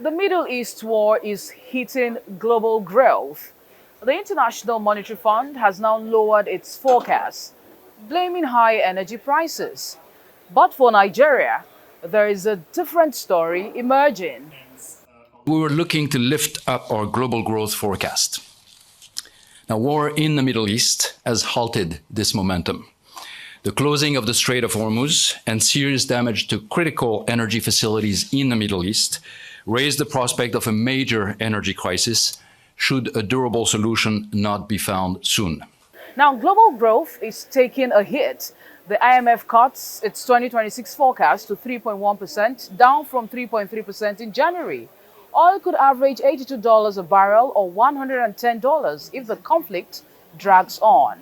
The Middle East war is hitting global growth. The International Monetary Fund has now lowered its forecast, blaming high energy prices. But for Nigeria, there is a different story emerging. We were looking to lift up our global growth forecast. Now, war in the Middle East has halted this momentum. The closing of the Strait of Hormuz and serious damage to critical energy facilities in the Middle East raised the prospect of a major energy crisis should a durable solution not be found soon. Now, global growth is taking a hit. The IMF cuts its 2026 forecast to 3.1%, down from 3.3% in January. Oil could average $82 a barrel or $110 if the conflict drags on.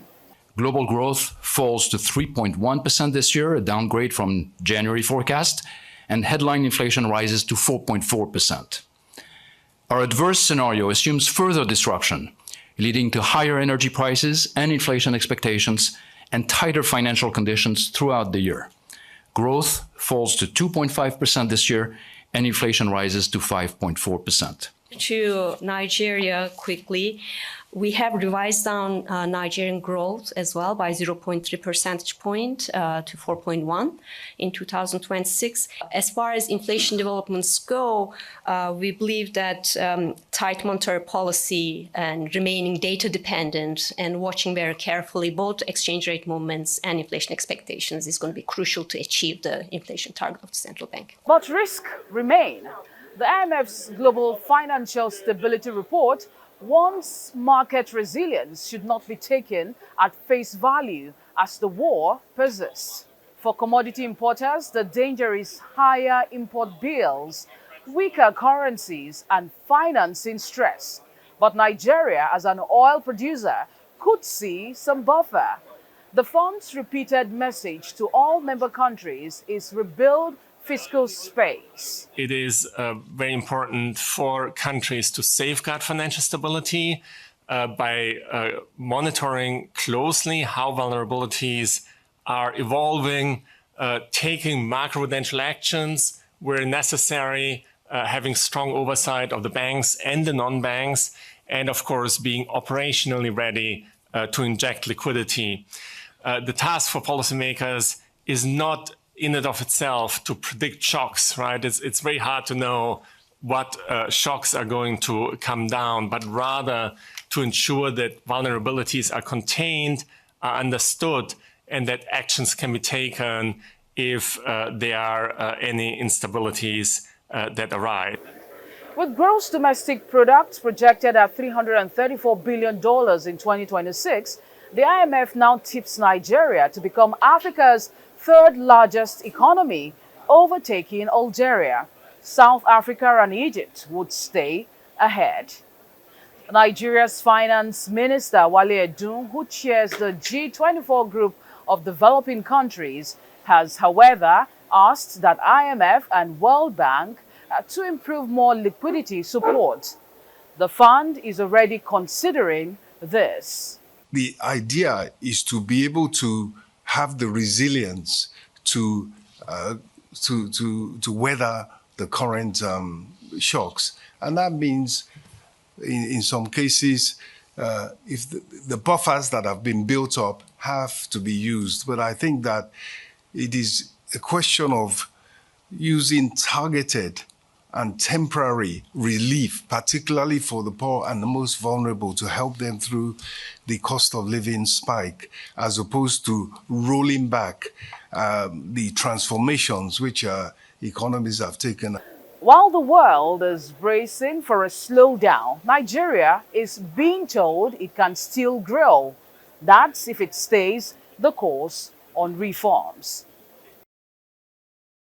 Global growth falls to 3.1% this year, a downgrade from January forecast, and headline inflation rises to 4.4%. Our adverse scenario assumes further disruption, leading to higher energy prices and inflation expectations and tighter financial conditions throughout the year. Growth falls to 2.5% this year, and inflation rises to 5.4%. To Nigeria quickly, we have revised down Nigerian growth as well by 0.3 percentage point to 4.1 in 2026. As far as inflation developments go, we believe that tight monetary policy and remaining data dependent and watching very carefully both exchange rate movements and inflation expectations is going to be crucial to achieve the inflation target of the central bank. But risks remain. The IMF's Global Financial Stability Report warns market resilience should not be taken at face value as the war persists. For commodity importers, the danger is higher import bills, weaker currencies, and financing stress. But Nigeria, as an oil producer, could see some buffer. The fund's repeated message to all member countries is rebuild fiscal space. It is very important for countries to safeguard financial stability by monitoring closely how vulnerabilities are evolving, taking macroprudential actions where necessary, having strong oversight of the banks and the non-banks, and of course being operationally ready to inject liquidity. The task for policymakers is not in and of itself to predict shocks, right? It's very hard to know what shocks are going to come down, but rather to ensure that vulnerabilities are contained, are understood, and that actions can be taken if there are any instabilities that arise. With gross domestic products projected at $334 billion in 2026, the IMF now tips Nigeria to become Africa's third largest economy, overtaking Algeria. South Africa and Egypt would stay ahead. Nigeria's Finance Minister Wale Edun, who chairs the G24 group of developing countries, has, however, asked that IMF and World Bank to improve more liquidity support. The fund is already considering this. The idea is to be able to have the resilience to weather the current shocks. And that means, in some cases, if the buffers that have been built up have to be used. But I think that it is a question of using targeted and temporary relief, particularly for the poor and the most vulnerable, to help them through the cost of living spike, as opposed to rolling back the transformations which economies have taken. While the world is bracing for a slowdown, Nigeria is being told it can still grow. That's if it stays the course on reforms.